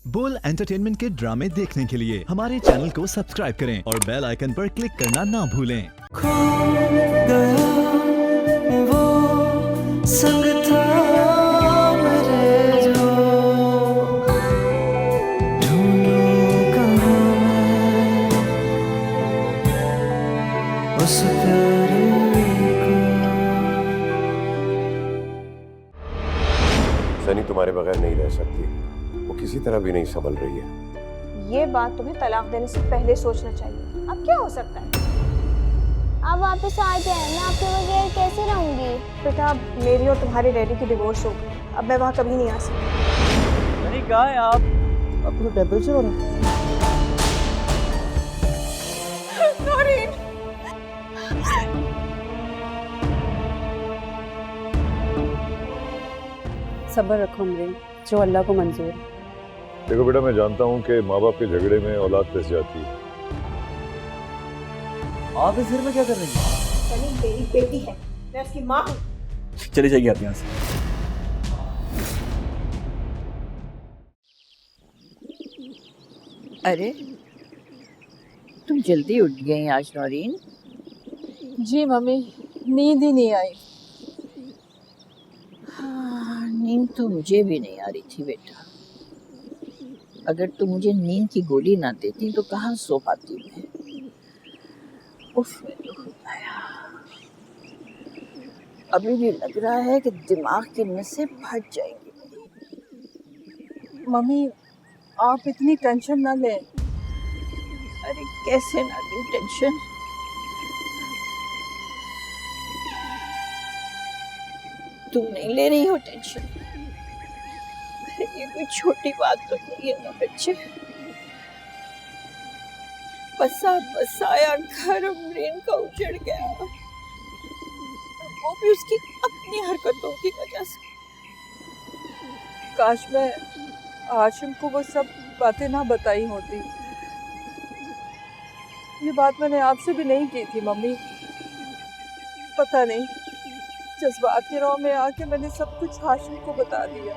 बोल एंटरटेनमेंट के ड्रामे देखने के लिए हमारे चैनल को सब्सक्राइब करें और बेल आइकन पर क्लिक करना ना भूलें। खो गया वो संग था मेरे जो ढूंढूं कहाँ मैं उस प्यारे को। सनी तुम्हारे बगैर नहीं रह सकती, वो किसी तरह भी नहीं संभल रही है। ये बात तुम्हें तलाक देने से पहले सोचना चाहिए। अब क्या हो सकता है? आप वापस आ जाए, मैं आपके बगैर कैसे रहूंगी? बेटा, अब मेरी और तुम्हारे डैडी की डिवोर्स हो गई, अब मैं वहाँ कभी नहीं आ सकती। सनी कहाँ है आप? आपको टेम्परेचर हो रहा है? सब्र रखो अमरीन, जो अल्लाह को मंजूर है। देखो बेटा, मैं जानता हूँ कि माँ बाप के झगड़े में औलाद फंस जाती है। आप इस घर में क्या कर रही हैं? सनी मेरी बेटी है, मैं उसकी माँ हूँ। चली जाइए आप यहाँ से। अरे तुम जल्दी उठ गई आज नौरीन। जी मम्मी, नींद ही नहीं आई। हाँ, नींद तो मुझे भी नहीं आ रही थी बेटा। अगर तुम मुझे नींद की गोली ना देती तो कहाँ सो पाती मैं। उफ, मैं तो खुदाया, अभी भी लग रहा है कि दिमाग की नसें फट जाएंगी। मम्मी, आप इतनी टेंशन ना लें। अरे कैसे ना लूं टेंशन। तुम नहीं ले रही हो टेंशन? अरे ये कोई छोटी बात तो नहीं है ना बच्चे। बसा बसाया घर अमरीन का उजड़ गया, वो भी उसकी अपनी हरकतों की वजह से। काश मैं आशिम को वो सब बातें ना बताई होती। ये बात मैंने आपसे भी नहीं की थी मम्मी। पता नहीं, जज्बात के रौं में आके मैंने सब कुछ हाशिम को बता दिया।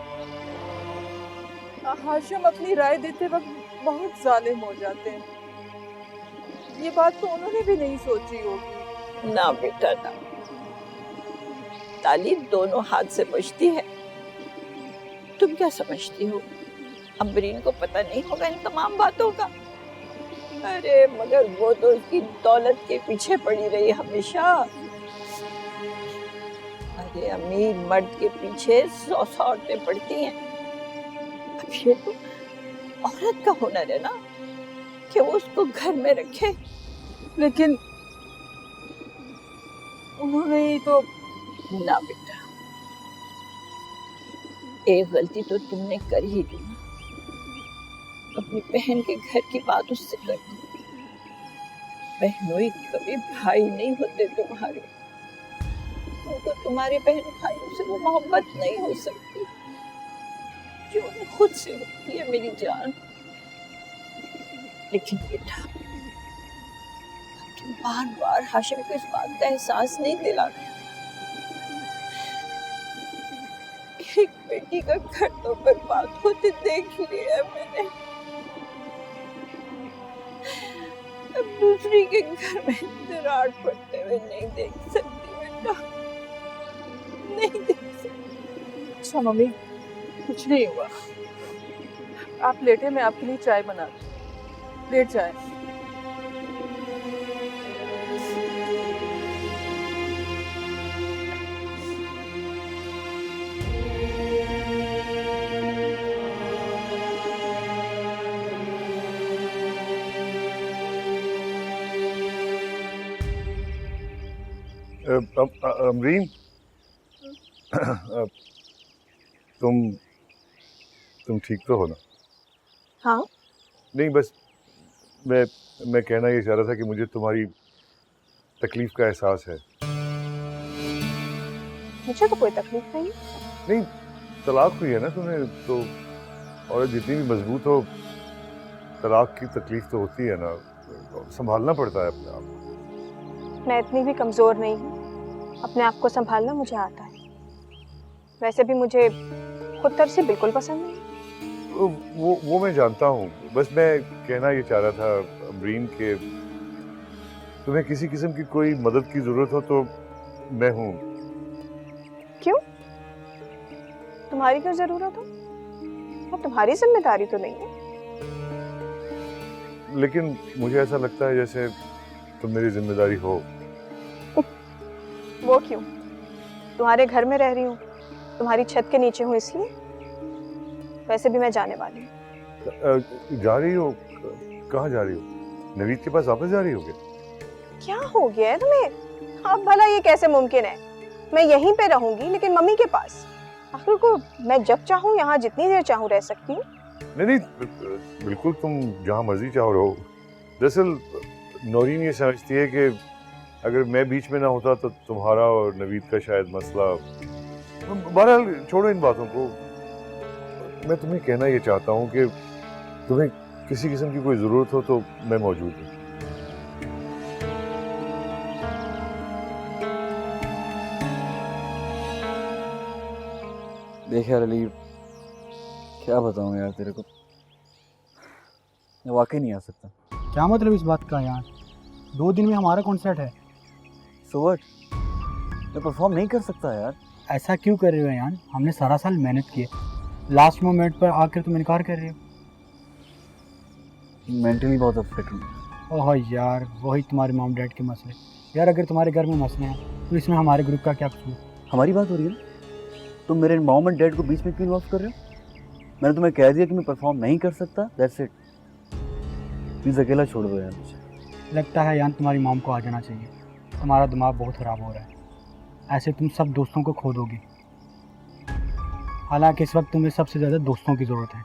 हाशिम अपनी राय देते वक्त बहुत जालिम हो जाते हैं। ये बात तो उन्होंने भी नहीं सोची होगी। ना बेटा ना, ताली दोनों हाथ से बजती है। तुम क्या समझती हो अमरीन को पता नहीं होगा इन तमाम बातों का? अरे मगर वो तो उसकी दौलत के पीछे पड़ी रही हमेशा। अरे अमीर मर्द के पीछे 100 औरतें पड़ती हैं। अब ये तो औरत का हुनर है ना कि वो उसको घर में रखे। लेकिन उन्होंने ही तो। ना बेटा, एक गलती तो तुमने कर ही दी ना। अपनी बहन के घर की बात उससे कर दी। बहनोई कभी भाई नहीं होते तुम्हारे। उनको तुम्हारे बहन भाइयों से वो मोहब्बत नहीं हो सकती जो उन्हें खुद से होती है मेरी जान। लेकिन बेटा, तुम बार बार हाशिम को इस बात का एहसास नहीं दिला रहे। एक बेटी का घर तो बर्बाद होते देख लिया है मैंने, अब दूसरी के घर में दरार पड़ते हुए नहीं देख सकती बेटा, नहीं देख सकती। अच्छा मम्मी, कुछ नहीं हुआ। आप लेटे, मैं आपके लिए चाय बना दूं। लेट जाए। अमरीन, तुम ठीक तो हो ना? हाँ, नहीं, बस मैं कहना ये चाह रहा था कि मुझे तुम्हारी तकलीफ का एहसास है। मुझे तो कोई तकलीफ नहीं है। नहीं, तलाक हुई है ना तुम्हें तो, और जितनी भी मजबूत हो, तलाक की तकलीफ तो होती है ना, संभालना पड़ता है अपने आप को। मैं इतनी भी कमज़ोर नहीं हूँ, अपने आप को संभालना मुझे आता है। वैसे भी मुझे खुद तरह से बिल्कुल पसंद नहीं। वो मैं जानता हूँ, बस मैं कहना ये चाह रहा था अमरीन के तुम्हें किसी किस्म की कोई मदद की जरूरत हो तो मैं हूँ। क्यों? तुम्हारी क्यों जरूरत हो? और तुम्हारी जिम्मेदारी तो नहीं है। लेकिन मुझे ऐसा लगता है जैसे तुम मेरी जिम्मेदारी हो। वो क्यों? तुम्हारे घर में रह रही हूँ, तुम्हारी छत के नीचे हूँ इसलिए। वैसे भी मैं जाने वाली हूँ। जा रही हो? कहाँ जा रही हो? नवीद के पास वापस जा रही हो क्या? क्या हो गया है तुम्हें? अब भला ये कैसे मुमकिन है? मैं यहीं पे रहूंगी लेकिन मम्मी के पास। आखिर को मैं जब चाहूँ यहाँ जितनी देर चाहूँ रह सकती हूँ। नहीं, बिल्कुल तुम जहाँ मर्जी चाहो रहो। दरअसल नौरीन ये समझती है कि अगर मैं बीच में ना होता तो तुम्हारा और नवीद का शायद मसला। बहरहाल छोड़ो इन बातों को। मैं तुम्हें कहना ये चाहता हूँ कि तुम्हें किसी किस्म की कोई ज़रूरत हो तो मैं मौजूद हूँ। देख यार अली, क्या बताऊँ यार तेरे को, मैं वाकई नहीं आ सकता। क्या मतलब इस बात का यार? 2 दिन में हमारा कॉन्सर्ट है। So what? मैं परफॉर्म नहीं कर सकता यार। ऐसा क्यों कर रहे हो यार? हमने सारा साल मेहनत की है, लास्ट मोमेंट पर आकर तुम इनकार कर रहे हो। मेंटली बहुत अपसेट हूँ। ओह यार, वही तुम्हारे मॉम डैड के मसले। यार अगर तुम्हारे घर में मसले हैं तो इसमें हमारे ग्रुप का क्या कसूर? हमारी बात हो रही है ना, तुम मेरे मॉम एंड डैड को बीच में क्यों इन्वॉल्व कर रहे हो? मैंने तुम्हें कह दिया कि मैं परफॉर्म नहीं कर सकता, दैट्स इट। प्लीज़ अकेला छोड़ दो यार मुझे। लगता है यार तुम्हारी मॉम को आ जाना चाहिए, तुम्हारा दिमाग बहुत ख़राब हो रहा है। ऐसे तुम सब दोस्तों को खो दोगे। हालांकि इस वक्त तुम्हें सबसे ज़्यादा दोस्तों की ज़रूरत है।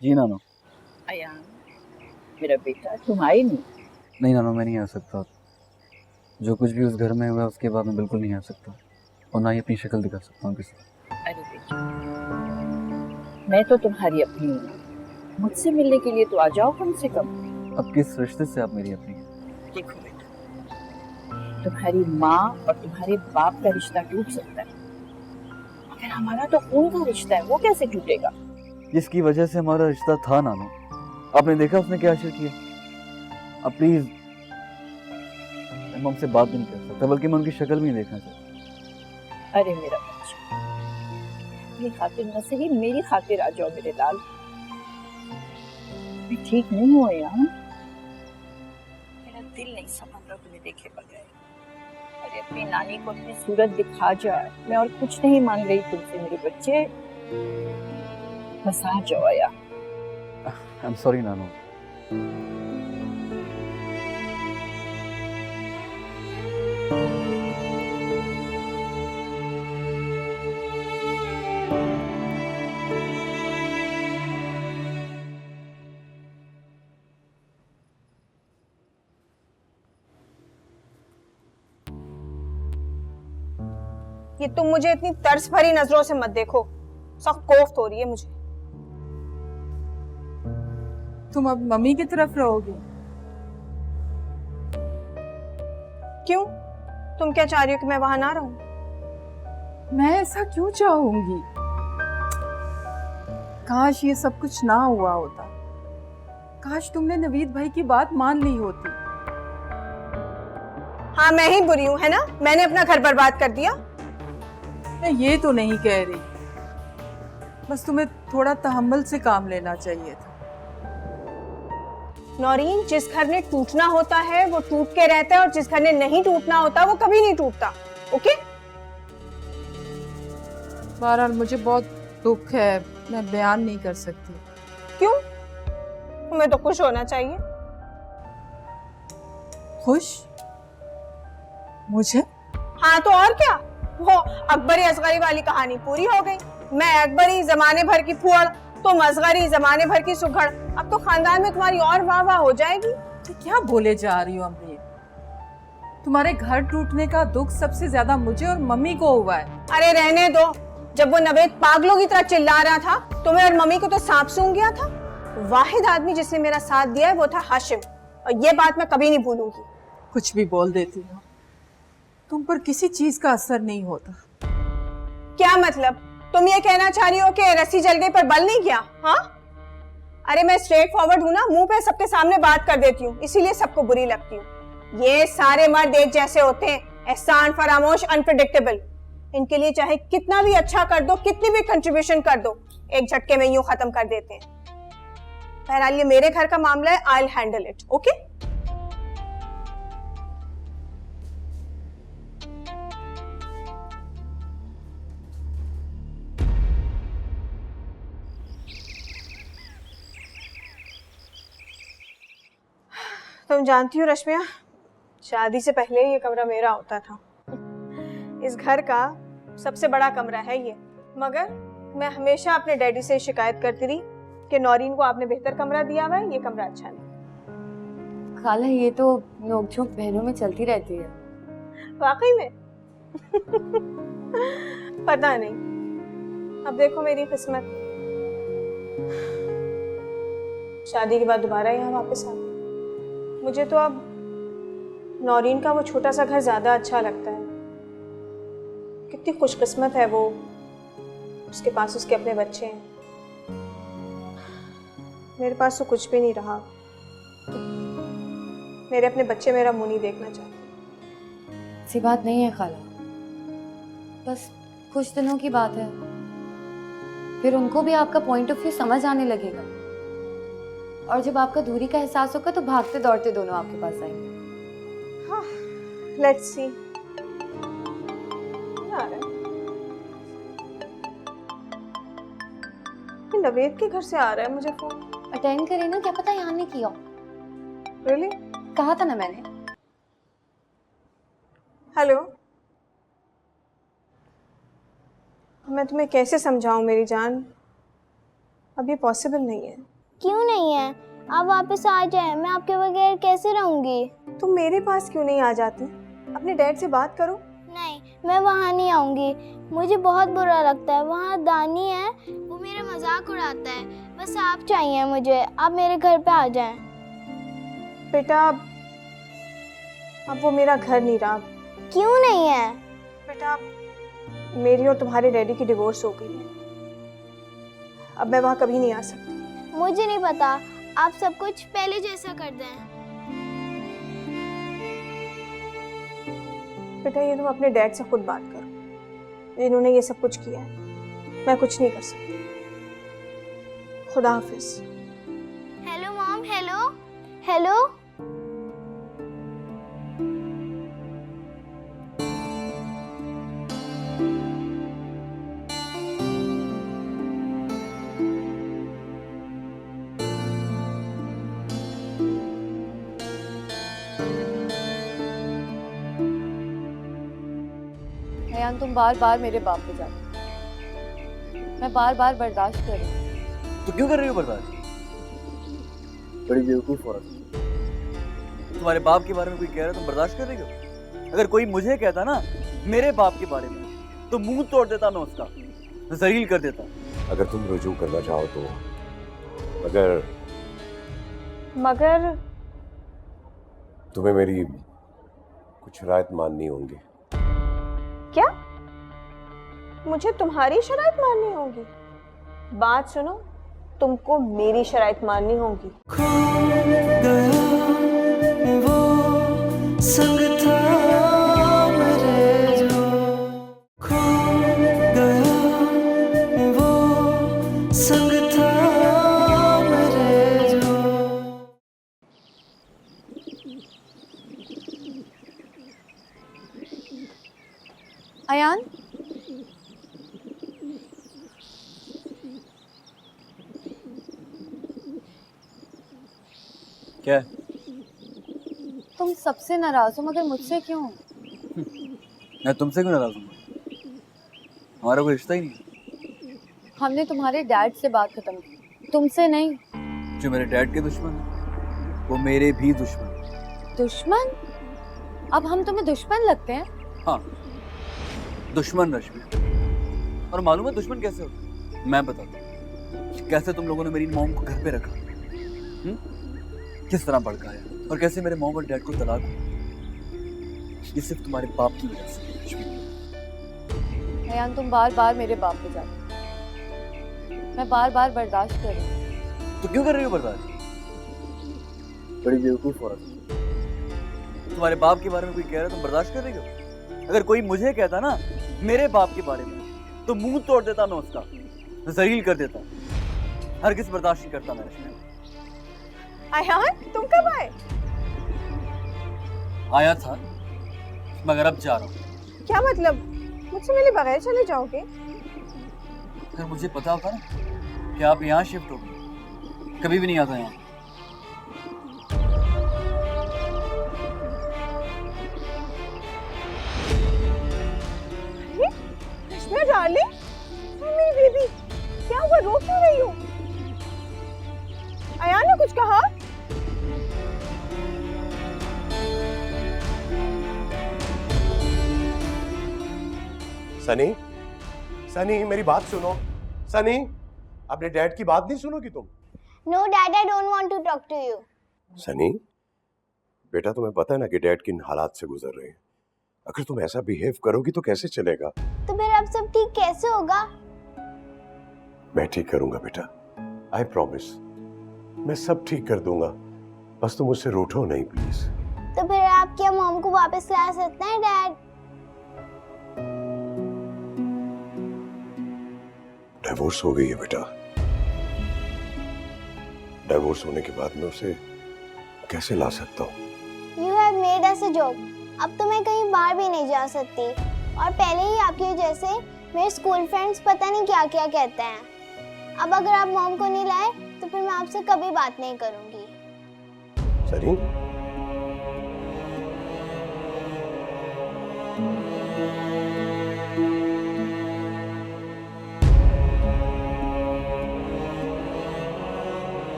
जी नानो। अयान, मेरा बेटा तुम आए नहीं? नहीं नानो, मैं नहीं आ सकता। जो कुछ भी उस घर में हुआ उसके बाद मैं बिल्कुल नहीं आ सकता, और ना ही अपनी शक्ल दिखा सकता हूँ किसी को। अरे बेटा, मैं तो तुम्हारी अपनी हूँ, मुझसे मिलने के लिए तो आ जाओ कम से कम। अब किस रिश्ते से आप मेरी अपनी? देखो बेटा, तुम्हारी माँ और तुम्हारे बाप का रिश्ता टूट सकता है, मगर हमारा तो खून का रिश्ता है, वो कैसे टूटेगा? जिसकी वजह से हमारा रिश्ता था नानो, आपने देखा उसने क्या अशर किया। अब प्लीज, मैं मम से बात भी नहीं कर सकता, बल्कि मैं उनकी शक्ल भी नहीं देखना चाहता। अरे मेरा बच्चा, मेरी खातिर न सही मेरी खातिर आ जाओ मेरे लाल। मैं ठीक नहीं हुआ यार, मेरा दिल नहीं समझ रहा तुम्हें देखे बगैर। अरे अपनी नानी को अपनी सूरत दिखा जा। मैं और कुछ नहीं मांग रही तुमसे मेरे बच्चे, बस आ जाओ यार। आई एम सॉरी नानो। ये तुम मुझे इतनी तरस भरी नजरों से मत देखो, सख्त कोफ्त हो रही है मुझे। तुम अब मम्मी की तरफ रहोगे? क्यों? तुम क्या चाह रही हो कि मैं वहां ना रहूं? मैं ऐसा क्यों चाहूंगी? काश ये सब कुछ ना हुआ होता। काश तुमने नवीद भाई की बात मान ली होती। हाँ, मैं ही बुरी हूं, है ना? मैंने अपना घर बर्बाद कर दिया। मैं ये तो नहीं कह रही, बस तुम्हें थोड़ा तहम्मुल से काम लेना चाहिए था। नौरीन, जिस घर ने टूटना होता है वो टूट के रहता है, और जिस घर ने नहीं टूटना होता वो कभी नहीं टूटता। ओके? बहरहाल मुझे बहुत दुख है, मैं बयान नहीं कर सकती। क्यों? तुम्हें तो खुश होना चाहिए। खुश? मुझे? हाँ तो और क्या? वो अकबरी असगरी वाली कहानी पूरी हो गई। मैं अकबरी जमाने भर की फुअड़, तुम असगरी जमाने भर की सुघड़। अब तो खानदान में तुम्हारी और वाह वाह हो जाएगी। तो क्या बोले जा रही हो अम्मी? तुम्हारे घर टूटने का दुख सबसे ज्यादा मुझे और मम्मी को हुआ है। अरे रहने दो, जब वो नवेद पागलों की तरह चिल्ला रहा था तुम्हें और मम्मी को तो सांप सूंघ गया था। वाहिद आदमी जिसने मेरा साथ दिया है वो था हाशिम, और ये बात मैं कभी नहीं भूलूंगी। कुछ भी बोल देती हो, तुम पर किसी चीज का असर नहीं होता। क्या मतलब? तुम ये कहना चाह रही हो कि रस्सी जल गई पर बल नहीं गया? हाँ, अरे मैं स्ट्रेट फॉरवर्ड हूं ना, मुंह पे सबके सामने बात कर देती हूँ, इसीलिए सबको बुरी लगती हूँ। ये सारे मर्द एक जैसे होते हैं, एहसान फरामोश, अनप्रेडिक्टेबल। इनके लिए चाहे कितना भी अच्छा कर दो, कितनी भी कंट्रीब्यूशन कर दो, एक झटके में यूं खत्म कर देते हैं। बहरहाल ये मेरे घर का मामला है, I will handle it. Okay? तुम जानती हो रश्मिया, शादी से पहले ये कमरा मेरा होता था। इस घर का सबसे बड़ा कमरा है ये, मगर मैं हमेशा अपने डैडी से शिकायत करती रही कि नौरीन को आपने बेहतर कमरा दिया हुआ है, ये कमरा अच्छा नहीं। खाला ये तो नोकझोंक बहनों में चलती रहती है। वाकई में? पता नहीं, अब देखो मेरी किस्मत, शादी के बाद दोबारा यहाँ वापस आ गई। मुझे तो अब नौरीन का वो छोटा सा घर ज्यादा अच्छा लगता है। कितनी खुशकिस्मत है वो, उसके पास उसके अपने बच्चे हैं। मेरे पास तो कुछ भी नहीं रहा। मेरे अपने बच्चे मेरा मुंह नहीं देखना चाहते। ऐसी बात नहीं है खाला, बस कुछ दिनों की बात है, फिर उनको भी आपका पॉइंट ऑफ व्यू समझ आने लगेगा, और जब आपका दूरी का एहसास होगा तो भागते दौड़ते दोनों आपके पास आएंगे। हाँ, लेट्स सी। नवेद के घर से आ रहा है मुझे फोन। अटेंड करें ना, क्या पता यहाँ नहीं किया। रियली? कहा था ना मैंने। हेलो, मैं तुम्हें कैसे समझाऊं मेरी जान, अब ये पॉसिबल नहीं है। क्यों नहीं है? आप वापस आ जाए, मैं आपके बगैर कैसे रहूंगी? तुम मेरे पास क्यों नहीं आ जाती? अपने डैड से बात करो। नहीं, मैं वहाँ नहीं आऊंगी, मुझे बहुत बुरा लगता है। वहाँ दानी है, वो मेरा मजाक उड़ाता है। बस आप चाहिए मुझे, आप मेरे घर पे आ जाएं। बेटा अब वो मेरा घर नहीं रहा। क्यों नहीं है? बेटा मेरी और तुम्हारे डैडी की डिवोर्स हो गई है, अब मैं वहाँ कभी नहीं आ सकती। मुझे नहीं पता, आप सब कुछ पहले जैसा कर दें। बेटा ये तुम अपने डैड से खुद बात करो, इन्होंने ये सब कुछ किया है, मैं कुछ नहीं कर सकती। खुदा हाफिज। Hello mom, hello hello. Ayaan, तुम बार बार मेरे बाप पे जाते, मैं बार बार बर्दाश्त कर रही हूँ। तो क्यों कर रही हो बर्दाश्त? बड़ी बेवकूफ औरत। तुम्हारे बाप के बारे में कोई कह रहा है, तुम बर्दाश्त कर रही हो? अगर कोई मुझे कहता ना मेरे बाप के बारे में, तो मुंह तोड़ देता मैं उसका, जलील कर देता। अगर तुम रुजू करना चाहो तो, मगर तुम्हें मेरी कुछ शराइत माननी होंगी। क्या? मुझे तुम्हारी शराइत माननी होगी? बात सुनो, तुमको मेरी शराइत माननी होगी। खो गया वो संग था मेरे जो, खो गया वो संग था मेरे जो। अयान, क्या? तुम सबसे नाराज हो, मगर मुझसे क्यों? मैं तुमसे क्यों नाराज हूँ? हमारा कोई रिश्ता ही नहीं। हमने तुम्हारे डैड से बात खत्म की, तुमसे नहीं। जो मेरे डैड के दुश्मन हैं, वो मेरे भी दुश्मन। दुश्मन? अब हम तुम्हें दुश्मन लगते हैं? हाँ, दुश्मन रश्मि। और मालूम है दुश्मन कैसे होता? मैं बताता हूँ कैसे तुम लोगों ने मेरी मॉम को घर पे रखा, किस तरह भड़काया, और कैसे मेरे मॉम और डैड को तलाक हुआ। ये सिर्फ तुम्हारे बाप की वजह से। अयान, तुम बार बार मेरे बाप पे जाते हो। मैं बार बार बर्दाश्त कर रही हूँ। तो क्यों कर रही हो बर्दाश्त? बड़ी बेवकूफ औरत। तुम्हारे बाप के बारे में कोई कह रहा है, तुम बर्दाश्त कर रही हो? अगर कोई मुझे कहता ना मेरे बाप के बारे में, तो मुंह तोड़ देता मैं उसका, जलील कर देता। हरगिज़ बर्दाश्त नहीं करता मैं। अयान, तुम कब आए? आया था, मगर अब जा रहा हूँ। क्या मतलब? मुझसे मिले बगैर चले जाओगे? अगर मुझे पता होता ना कि आप यहाँ शिफ्ट हो गए, कभी भी नहीं आता यहाँ। कृष्णा डार्लिंग, मेरी बेबी, क्या हुआ? रो क्यों रही हो? अयान ने कुछ कहा? सनी, सनी मेरी बात सुनो। सनी, अपने डैड की बात नहीं सुनोगी तुम? No dad, I don't want to talk to you. Sunny, बेटा तुम्हें पता है ना कि डैड किन हालात से गुजर रहे हैं। अगर तुम ऐसा बिहेव करोगी तो कैसे चलेगा? तो फिर अब सब ठीक कैसे होगा? मैं ठीक करूंगा बेटा, आई प्रॉमिस। मैं सब ठीक कर दूंगा, बस तुम मुझसे रूठो नहीं प्लीज। तो फिर आप क्या मॉम को वापस ला सकते हैं डैड? डिवोर्स हो गई है बेटा। डिवोर्स होने के बाद मैं उसे कैसे ला सकता हूँ? You have made us a joke. अब तो मैं कहीं बाहर भी नहीं जा सकती, और पहले ही आपकी वजह से मेरे स्कूल फ्रेंड्स पता नहीं क्या क्या कहते हैं। अब अगर आप मॉम को नहीं लाए तो फिर मैं आपसे कभी बात नहीं करूंगी। सनी,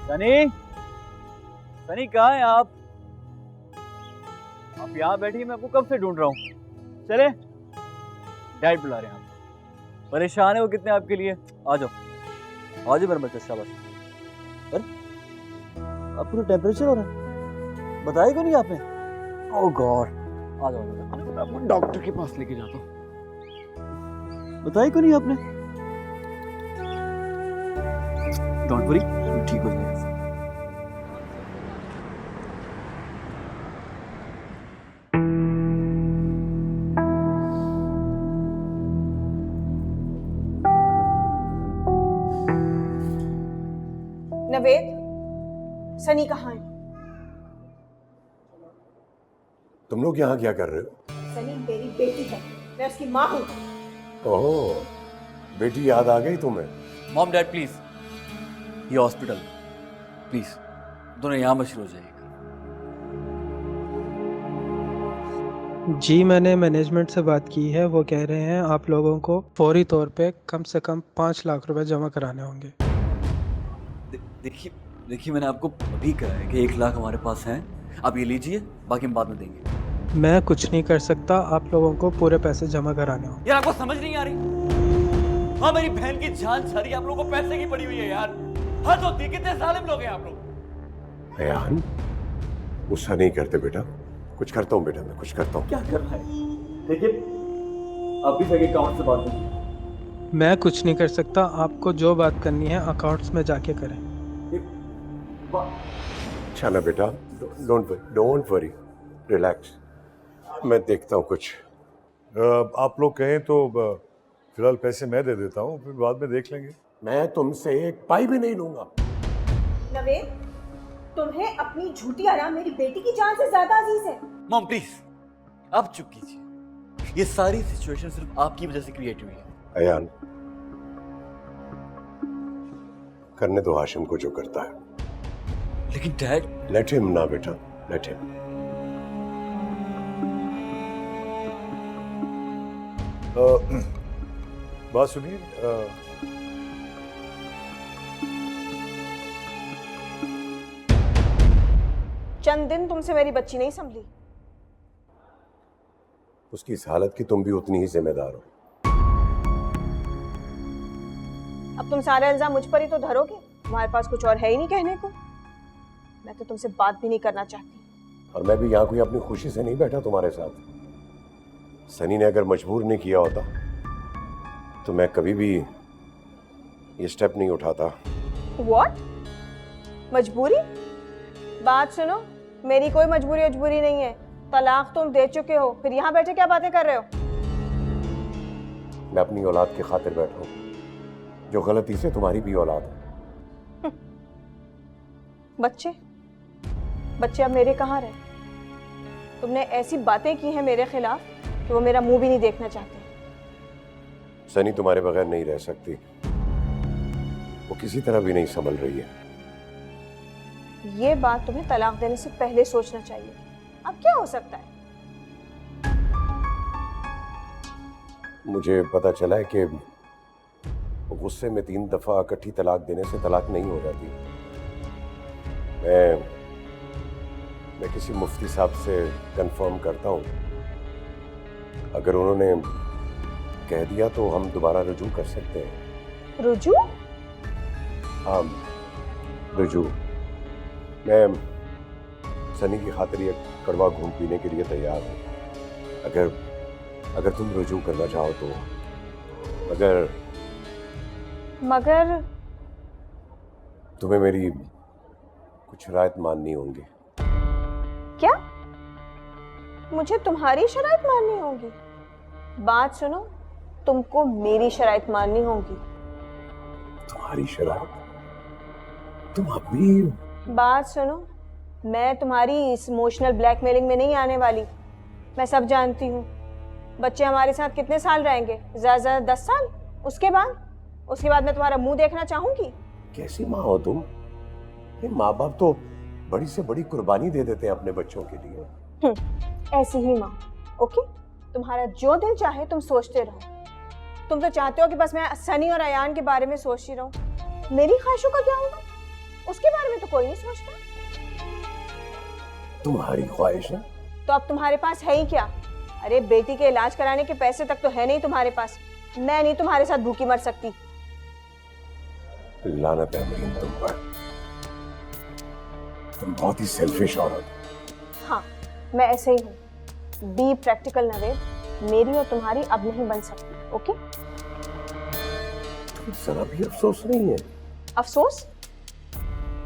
सनी, सनी कहाँ हैं आप? आप यहाँ बैठी, मैं आपको कब से ढूंढ रहा हूँ। चले, डैड बुला रहे हैं आप। परेशान है वो कितने आपके लिए। आ जाओ, आ जाओ मेरे बच्चे, शाबाश। अरे अब पूरा टेम्परेचर हो रहा है, बताया क्यों नहीं आपने? ओह गॉड, आ जाओ, मैं आपको डॉक्टर के पास लेके जाता हूँ। बताया क्यों नहीं आपने? डोंट वरी, ठीक हो जाएगा। नवेद, सनी कहाँ है? तुम लोग यहाँ क्या कर रहे हो? सनी मेरी बेटी है, मैं उसकी माँ हूँ। ओह, बेटी याद आ गई तुम्हें? मॉम डैड प्लीज, ये हॉस्पिटल प्लीज, दोनों यहाँ मत शुरू हो जाइएगा। जी मैंने मैनेजमेंट से बात की है, वो कह रहे हैं आप लोगों को फौरी तौर पे कम से कम 5 लाख रुपए जमा कराने होंगे। देखिए मैंने आपको अभी कहा है कि 1 लाख हमारे पास हैं, आप ये लीजिए, बाकी हम बाद में देंगे। मैं कुछ नहीं कर सकता, आप लोगों को पूरे पैसे जमा कराने होंगे। यार आपको समझ नहीं आ रही? हाँ मेरी बहन की जान सारी आप लोगों को पैसे की पड़ी हुई है यार, हद होती है। कितने जालिम लोग हैं आप लोग। अयान, गुस्सा नहीं करते बेटा, कुछ करता हूँ बेटा, मैं कुछ करता हूँ। क्या कर रहा है? देखिए आप भी जाके अकाउंट से बात करिए। मैं कुछ नहीं कर सकता, आपको जो बात करनी है अकाउंट्स में जाके करें। अच्छा ना बेटा, डोंट वरी, रिलैक्स, मैं देखता हूँ कुछ। आप लोग कहें तो फिलहाल पैसे मैं दे देता हूँ, फिर बाद में देख लेंगे। मैं तुमसे 1 पाई भी नहीं लूंगा। नवेद, तुम्हें अपनी झूठी आराम मेरी बेटी की जान से ज्यादा अजीज है। मॉम प्लीज, आप चुप कीजिए, ये सारी सिचुएशन सिर्फ आपकी वजह से क्रिएट हुई है। अयान, करने दो हाशिम को जो करता है। लेकिन डैड, लेट हिम ना बेटा, लेट हिम। बात सुनिए, चंद दिन तुमसे मेरी बच्ची नहीं संभली, उसकी इस हालत की तुम भी उतनी ही जिम्मेदार हो। अब तुम सारे इल्जाम मुझ पर ही तो धरोगे। तुम्हारे पास कुछ और है ही नहीं कहने को। मैं तो तुमसे बात भी नहीं करना चाहती। और मैं भी यहाँ कोई अपनी खुशी से नहीं बैठा तुम्हारे साथ। सनी ने अगर मजबूर नहीं किया होता तो मैं कभी भी ये स्टेप नहीं उठाता। What? मजबूरी? बात सुनो, मेरी कोई मजबूरी नहीं है। तलाक तुम दे चुके हो, फिर यहाँ बैठे क्या बातें कर रहे हो? मैं अपनी औलाद की खातिर बैठा हूँ, जो गलती से तुम्हारी भी औलाद है। बच्चे अब मेरे कहाँ रहे? तुमने ऐसी बातें की हैं मेरे खिलाफ कि वो मेरा मुंह भी नहीं देखना चाहते। सनी तुम्हारे बगैर नहीं रह सकती, वो किसी तरह भी नहीं संभल रही है। ये बात तुम्हें तलाक देने से पहले सोचना चाहिए। अब क्या हो सकता है? मुझे पता चला है कि गुस्से में 3 दफा इकट्ठी तलाक देने से तलाक नहीं हो जाती। मैं किसी मुफ्ती साहब से कंफर्म करता हूँ, अगर उन्होंने कह दिया तो हम दोबारा रुजू कर सकते हैं। रुजू? हाँ, रुजू। मैं सनी की खातिर ये कड़वा घूम पीने के लिए तैयार हूँ, अगर तुम रुजू करना चाहो तो। मगर तुम्हें मेरी कुछ शराइत माननी होंगी। क्या? मुझे तुम्हारी शराइत माननी होगी? बात सुनो, तुमको मेरी शराइत माननी होगी। तुम्हारी शराइत? तुम अभी? बात सुनो, मैं तुम्हारी इस इमोशनल ब्लैकमेलिंग में नहीं आने वाली। मैं सब जानती हूँ। बच्चे हमारे साथ कितने साल रहेंगे? ज़्यादा 10 साल। उसके बाद मैं तुम्हारा मुंह देखना चाहूंगी। कैसी माँ हो तुम? माँ बाप तो बड़ी से बड़ी कुर्बानी दे देते हैं अपने बच्चों के लिए। ऐसी ही माँ। ओके, तुम्हारा जो दिल चाहे तुम सोचते रहो। तुम तो चाहते हो कि बस मैं सनी और अयान के बारे में सोचती रहूं। मेरी ख्वाहिशों का क्या होगा? उसके बारे में तो कोई नहीं सोचता। तुम्हारी ख्वाहिश है तो अब तुम्हारे पास है ही क्या? अरे बेटी के इलाज कराने के पैसे तक तो है नहीं तुम्हारे पास। मैं नहीं तुम्हारे साथ भूखी मर सकती। लानत है अमीन तुम पर। तुम बहुत ही सेल्फिश औरत हो। हाँ, मैं ऐसे ही हूँ। Be practical Naved. मेरी और तुम्हारी अब नहीं बन सकती। ओके? जरा भी अफसोस नहीं है?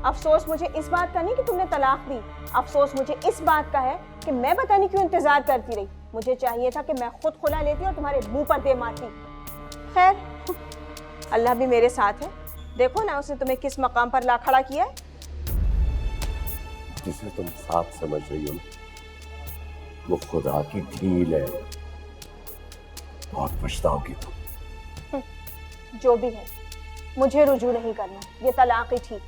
अफसोस मुझे इस बात का नहीं कि तुमने तलाक दी। अफसोस मुझे इस बात का है कि मैं पता नहीं क्यों इंतजार करती रही। मुझे चाहिए था कि मैं खुद खुला लेती और तुम्हारे मुंह पर दे मारती। खैर, अल्लाह भी मेरे साथ है। देखो ना उसने तुम्हें किस मकाम पर ला खड़ा किया है। जिसे तुम साथ समझ रही हो वो खुदा की ढील है। बहुत पछताओगी तुम। जो भी है, मुझे रुजू नहीं करना। ये तलाक ही ठीक।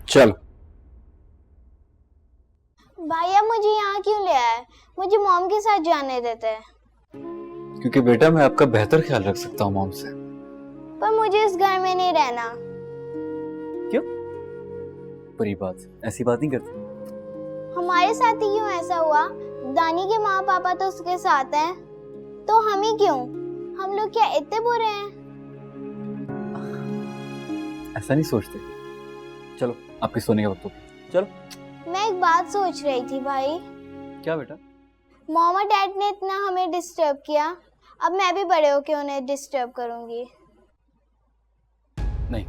चल। भैया मुझे यहाँ क्यों ले आए? मुझे मॉम के साथ जाने देते हैं। क्योंकि बेटा मैं आपका बेहतर ख्याल रख सकता हूँ मॉम से। पर मुझे इस घर में नहीं रहना। क्यों? बुरी बात, ऐसी बात नहीं करती। हमारे साथ ही क्यों ऐसा हुआ? दानी के माँ पापा तो उसके साथ हैं, तो हम ही क्यों? हम लोग क्या इतने बुरे हैं? ऐसा नहीं सोचते। चलो आपके सोने का वक्त हो गया, चलो। मैं एक बात सोच रही थी भाई। क्या बेटा? मॉम और डैड ने इतना हमें डिस्टर्ब किया, अब मैं भी बड़े होके उन्हें डिस्टर्ब करूंगी। नहीं,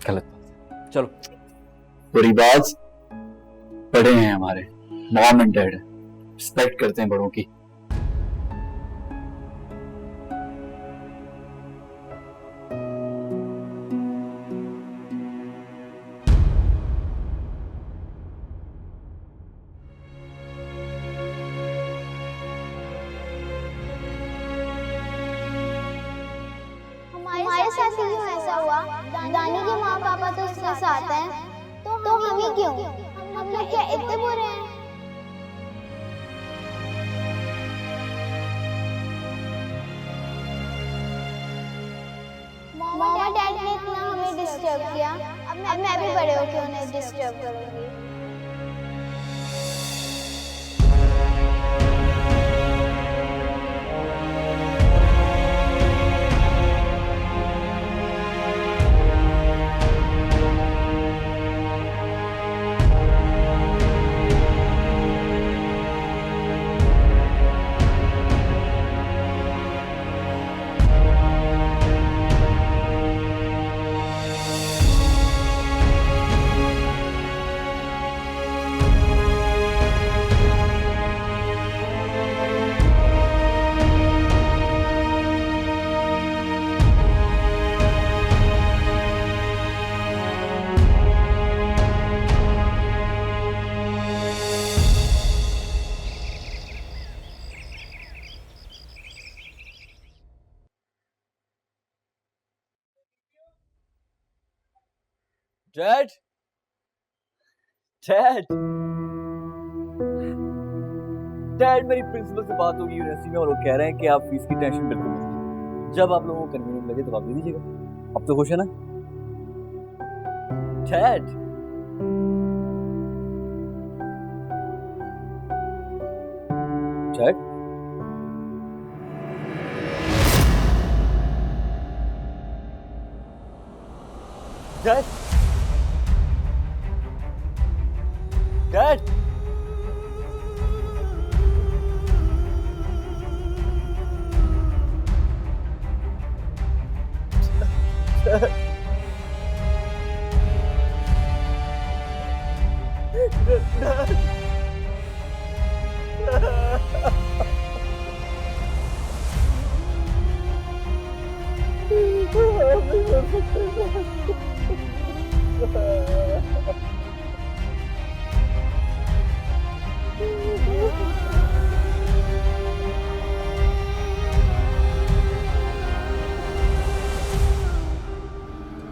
गलत बात। चलो। बुरी बात, बड़े हैं हमारे, मॉम एंड डैड, रिस्पेक्ट करते हैं बड़ों की। हमारे साथ ही क्यों ऐसा हुआ? दानी के माँ पापा तो उसके साथ हैं, तो हम ही क्यों? हम लोग क्या इतने बुरे हैं? मॉम और डैड ने इतना हमें डिस्टर्ब किया, अब मैं भी बड़े होकर उन्हें डिस्टर्ब करूंगी। डैड डैड डैड मेरी प्रिंसिपल से बात होगी यूनिवर्सिटी में और वो कह रहे हैं कि आप फीस की टेंशन बिल्कुल मत लीजिए, जब आप लोगों को कन्वीनियंट लगे तो आप दे दीजिएगा। अब तो खुश है ना डैड? डैड डैड डैड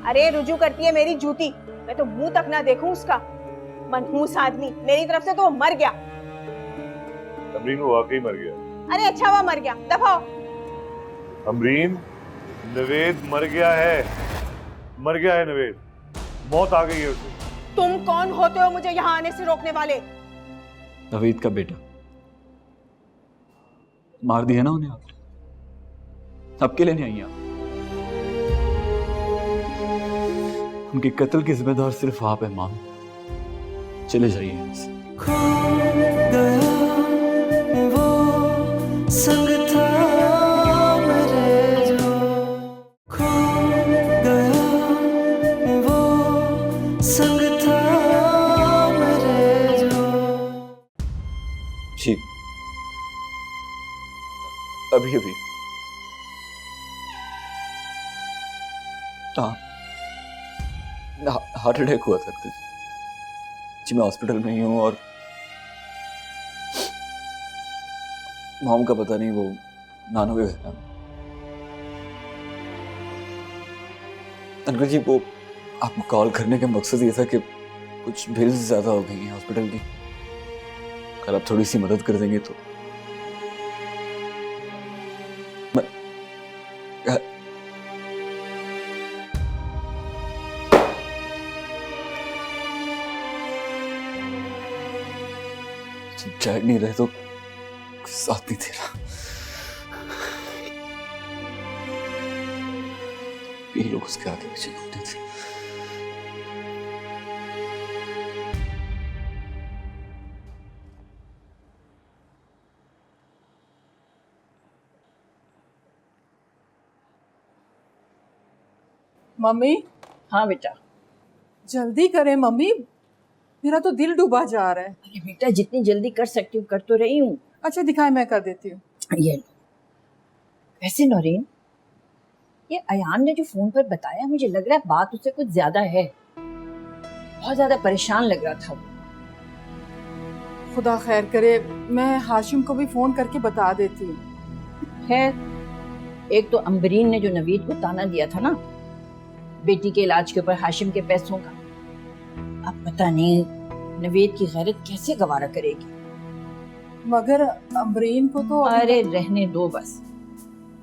अरे रुजू करती है मेरी जूती, मैं तो मुंह तक ना देखूं उसका। मनहूस आदमी, मेरी तरफ से तो वो मर गया। अमरीन वो वाकई मर गया। अरे अच्छा हुआ मर गया, दफाओ। अमरीन नवेद मर गया है, मर गया है नवेद, मौत आ गई है उसे। तुम कौन होते हो मुझे यहाँ आने से रोकने वाले? नवीद का बेटा मार दिया ना उन्हें आपने, सबके लिए नहीं आई आप। उनके कत्ल की जिम्मेदार सिर्फ आप है माम, चले जाइए यहाँ से। खो गया वो संग था मेरे जो, खो गया वो संग था मेरे जो। जी अभी अभी हार्ट अटैक हुआ था जी, मैं हॉस्पिटल में ही हूँ और मॉम का पता नहीं, वो नानू के घर में। अंकल जी वो आपको कॉल करने का मकसद ये था कि कुछ बिल्स ज्यादा हो गई हैं हॉस्पिटल की, अगर आप थोड़ी सी मदद कर देंगे तो। डैड नहीं रहे तो साथ नहीं तेरा, ये लोग उसके आगे पीछे घूमते थे। मम्मी। हाँ बेटा। जल्दी करें मम्मी, मेरा तो दिल डूबा जा रहा है। अरे बेटा जितनी जल्दी कर सकती हूँ कर तो रही हूँ। अच्छा दिखाए, मैं कर देती हूँ। ये लो। वैसे नौरीन, ये अयान ने जो फोन पर बताया, मुझे लग रहा है बात उससे कुछ ज्यादा है, बहुत ज्यादा परेशान लग रहा था वो। खुदा खैर करे, मैं हाशिम को भी फोन करके बता देती हूँ। खैर, एक तो अम्बरीन ने जो नवीद को ताना दिया था ना बेटी के इलाज के ऊपर हाशिम के पैसों का, अब पता नहीं नवीद की गैरत कैसे गवारा करेगी। मगर अम्बरीन को तो अरे रहने दो बस,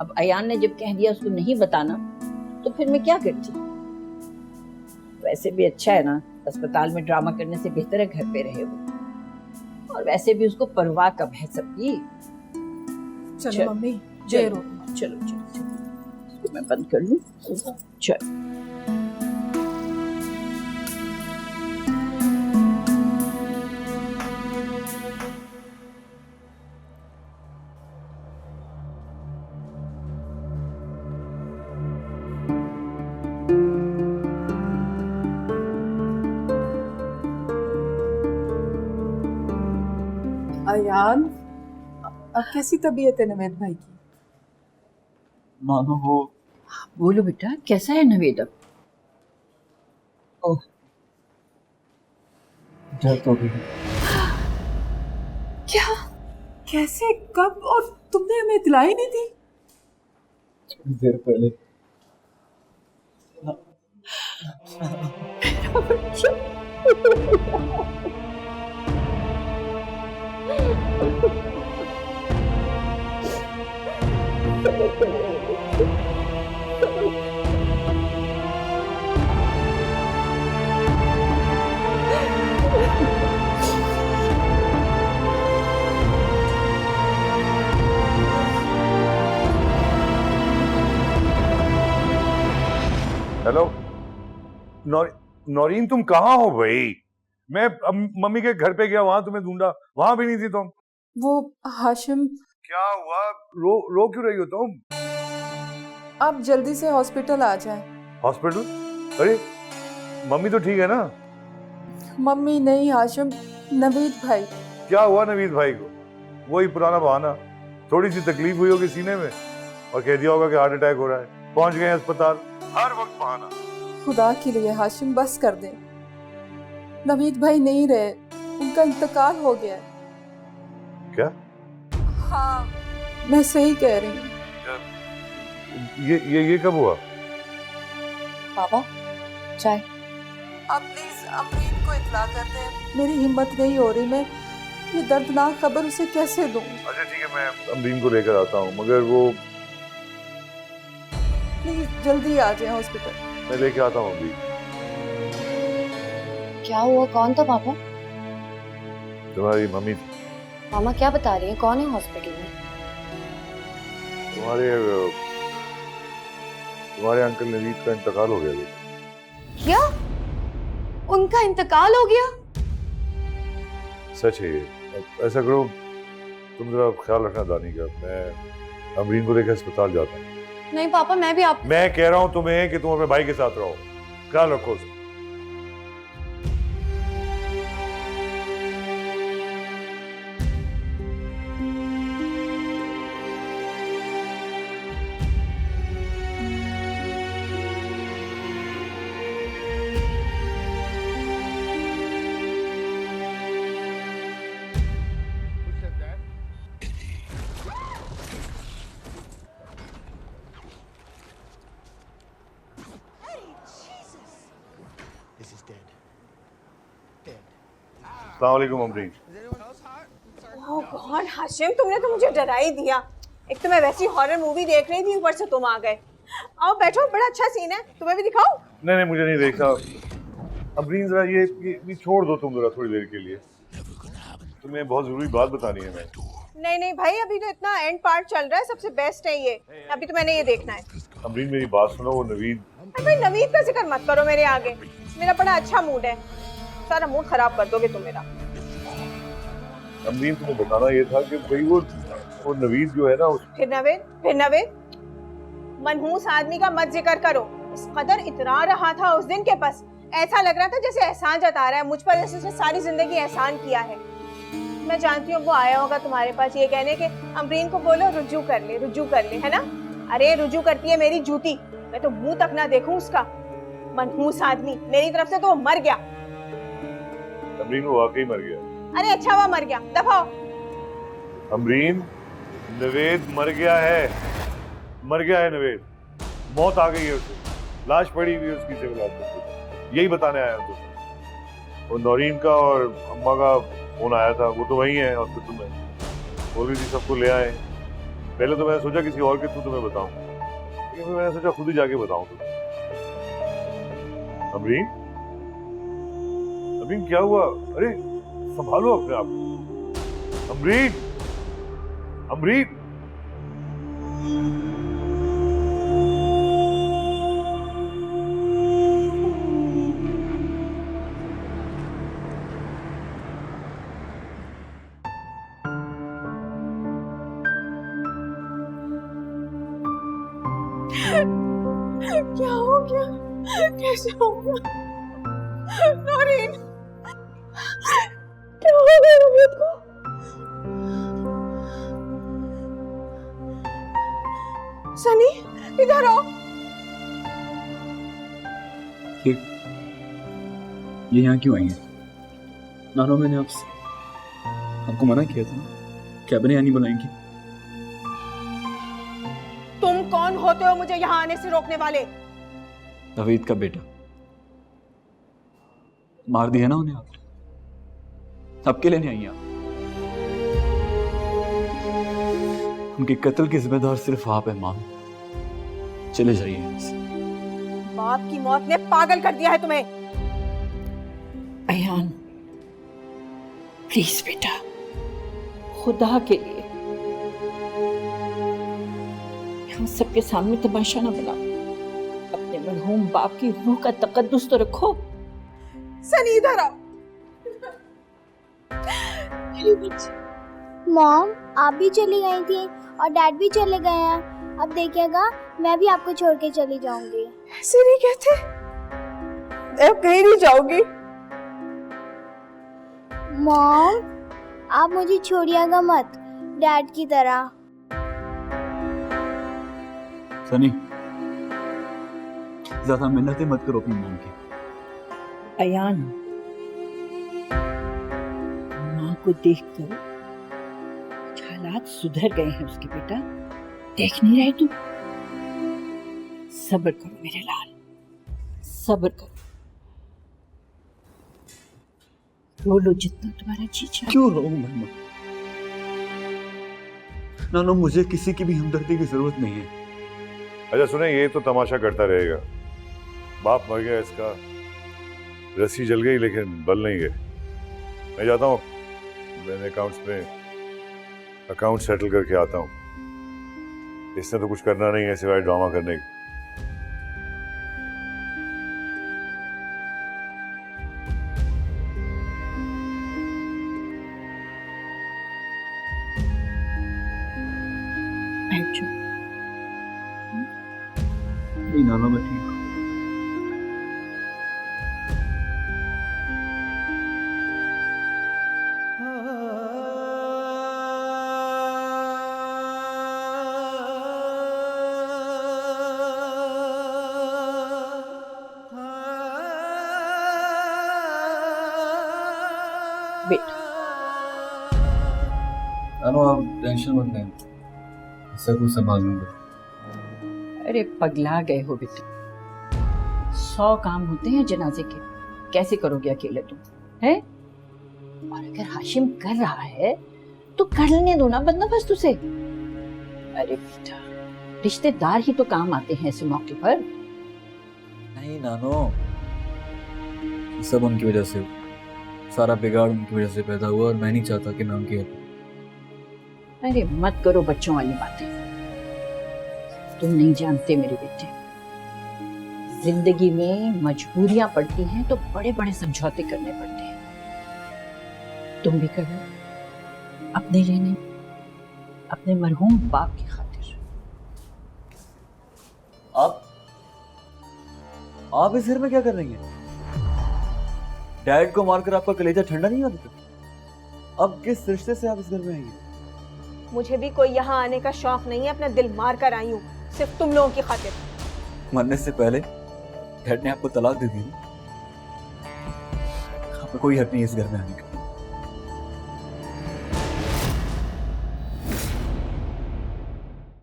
अब अयान ने जब कह दिया उसको नहीं बताना तो फिर मैं क्या करती? वैसे भी अच्छा है ना, अस्पताल में ड्रामा करने से बेहतर है घर पे रहे हो। और वैसे भी उसको परवाह कब है सबकी। चलो मम्मी, देर हो गई। चलो चलो चलो, मैं बंद कर लूं। चलो। अयान, अब कैसी तबीयत है नवेद भाई की? नानू वो बोलो बेटा, कैसा है नवेद अब? डेथ हो गई। क्या? कैसे? कब? और तुमने हमें इतला ही नहीं दी? थोड़ी देर पहले। हेलो नौरीन, तुम कहाँ हो भाई? मैं मम्मी के घर पे गया, वहां तुम्हें ढूंढा, वहां भी नहीं थी तुम। वो हाशिम, क्या हुआ? रो क्यों रही हो तुम? आप जल्दी से हॉस्पिटल आ जाएं। हॉस्पिटल? अरे मम्मी तो ठीक है ना? मम्मी नहीं हाशिम, नवीद भाई। क्या हुआ नवीद भाई को? वही पुराना बहाना, थोड़ी सी तकलीफ हुई होगी सीने में और कह दिया होगा कि हार्ट अटैक हो रहा है, पहुंच गए अस्पताल। हर वक्त बहाना। खुदा के लिए हाशिम बस कर दे। नवीद भाई नहीं रहे, उनका इंतकाल हो गया। क्या? हाँ, मैं सही कह रही हूँ। ये कब हुआ? पापा चाय। आप प्लीज अमरीन को इत्ला कर दें। मेरी हिम्मत नहीं हो रही, मैं ये दर्दनाक खबर उसे कैसे दूं? अच्छा ठीक है, मैं अमरीन को लेकर आता हूँ, मगर वो प्लीज जल्दी आ जाए हॉस्पिटल। मैं लेके आता हूँ अभी। क्या हुआ? कौन था पापा? तुम्हारी मम्मी थी। मामा क्या बता रही है? कौन है हॉस्पिटल में? तुम्हारे अंकल नवीद का इंतकाल हो गया। क्या? उनका इंतकाल हो गया? सच है ये। ऐसा करो, तुम जरा ख्याल रखना दानी का, मैं अमरीन को लेकर अस्पताल जाता हूँ। नहीं पापा, मैं भी आप। मैं कह रहा हूँ तुम्हें कि तुम अपने भाई के साथ रहो, ख्याल रखो उसका। अस्सलाम वालेकुम अमरीन। ओह गॉड हाशिम, तुमने तो मुझे डरा ही दिया। एक तो मैं वैसी हॉरर मूवी देख रही थी, ऊपर से तुम आ गए। आओ बैठो, बड़ा अच्छा सीन है, तुम्हें भी दिखाऊं? नहीं मुझे नहीं देखना। अमरीन जरा ये छोड़ दो तुम जरा थोड़ी देर के लिए, तुम्हें बहुत जरूरी बात बतानी है। मैं नहीं भाई, अभी तो इतना एंड पार्ट चल रहा है, सबसे बेस्ट है ये। अभी तो मैंने ये देखना है। अमरीन मेरी बात सुनो, वो नवीद। भाई नवीद का जिक्र मत करो मेरे आगे, मेरा बड़ा अच्छा मूड है, सारा मूड खराब कर दोगे तुम मेरा। अमरीन तुम्हें बताना ये था कि भाई वो नवीद जो है ना फिर नवीद मनहूस आदमी का मत जिक्र करो। इस कदर इतरा रहा था उस दिन के पास, ऐसा लग रहा था जैसे एहसान जता रहा है मुझ पर, जैसे उसने सारी जिंदगी एहसान किया है। मैं जानती हूँ वो आया होगा तुम्हारे पास ये कहने के अमरीन को बोलो रुजू कर ले, है ना? अरे रुजू करती है मेरी जूती, मैं तो मुंह तक ना देखूं उसका। मनहूस आदमी, मेरी तरफ से तो वो मर गया। अमरीन वो वाकई मर गया। अरे अच्छा हुआ मर गया, दफाओ। अमरीन नवेद मर गया है नवेद, मौत आ गई है उसे, लाश पड़ी हुई है उसकी सिविल हॉस्पिटल। यही बताने आया हूँ तुझे। वो नौरीन का और अम्मा का फोन आया था, वो तो वही है हॉस्पिटल में, बोल रही थी सबको ले आए। पहले तो मैंने सोचा किसी और के थ्रू तुम्हें बताऊं, लेकिन फिर मैंने सोचा खुद ही जाके बताऊं तुम्हें। अमरीन, अमरीन क्या हुआ? अरे संभालो अपने आप को। अमरीन, अमरीन। क्या हो गया? कैसे हो गया? नौरीन, क्या हो गया रमीत को? सनी, इधर आओ। ये यहाँ क्यों आई है? नानो, मैंने आपको मना किया था, कैबिन यहाँ नहीं बुलाएंगी। तुम कौन होते हो मुझे यहाँ आने से रोकने वाले? नवीद का बेटा। मार दिया ना उन्हें आपने, सबके लिए नहीं आई आप। उनके कत्ल की जिम्मेदार सिर्फ आप है माम। चले जाइए यहाँ से। बाप की मौत ने पागल कर दिया है तुम्हें। अयान, प्लीज बेटा, खुदा के लिए यहाँ सबके सामने तमाशा ना बना। अपने मरहूम बाप की रूह का तकद्दुस तो रखो। सनी, इधर आओ। मॉम, आप भी चली गई थी और डैड भी चले गए हैं। अब देखिएगा, मैं भी आपको छोड़ के चली जाऊंगी। ऐसे नहीं कहते, मैं कहीं नहीं जाऊंगी। मॉम, आप मुझे छोड़िएगा मत, डैड की तरह। सनी, ज्यादा मिन्नतें मत करो अपनी मॉम की। अयान, माँ को देखकर हालात सुधर गए हैं उसके बेटा। देख नहीं रहे तुम? सब्र करो मेरे लाल, सब्र करो। रो लो जितना तुम्हारा जी चाहे। क्यों रो मम्मा? नानो, मुझे किसी की भी हमदर्दी की जरूरत नहीं है। अच्छा सुने, ये तो तमाशा करता रहेगा। बाप मर गया इसका, रस्सी जल गई लेकिन बल नहीं गए। मैं जाता हूँ, मैंने अकाउंट्स में अकाउंट सेटल करके आता हूँ। इसने तो कुछ करना नहीं है सिवाय ड्रामा करने की। बैठ जाओ। नहीं नाना, मैं ठीक हूँ। बेटा, नानो, आप टेंशन मत लें, सब कुछ संभाल लूंगा। अरे पगला गए हो बेटा, 100 काम होते हैं जनाजे के, कैसे करोगे अकेले तुम? है? और अगर हाशिम कर रहा है तो कर लेने दो ना बंदोबस्त उसे। अरे बेटा, रिश्तेदार ही तो काम आते हैं ऐसे मौके पर। नहीं नानो, सब उनकी वजह से हुआ। सारा बिगाड़ उनकी वजह से पैदा हुआ और मैं नहीं चाहता कि मैं उनकी। अरे मत करो बच्चों वाली बातें। तुम नहीं जानते मेरे बेटे, जिंदगी में मजबूरियां पड़ती हैं तो बड़े बड़े समझौते करने पड़ते हैं। तुम भी करो, अपने लिए नहीं, अपने मरहूम बाप की खातिर। आप इस घर में क्या कर रही हैं? डैड को मारकर आपका कलेजा ठंडा नहीं होता? अब किस रिश्ते से आप इस घर में आई हैं? मुझे भी कोई यहाँ आने का शौक नहीं है, अपना दिल मार कर आई हूँ सिर्फ तुम लोगों की खातिर। मरने से पहले डैड ने आपको तलाक दे दी। आपको कोई हक नहीं है इस घर में आने का।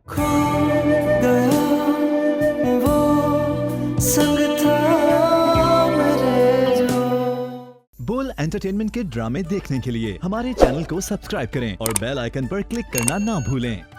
खो गया वो संग था मेरे जो। बोल एंटरटेनमेंट के ड्रामे देखने के लिए हमारे चैनल को सब्सक्राइब करें और बेल आइकन पर क्लिक करना ना भूलें।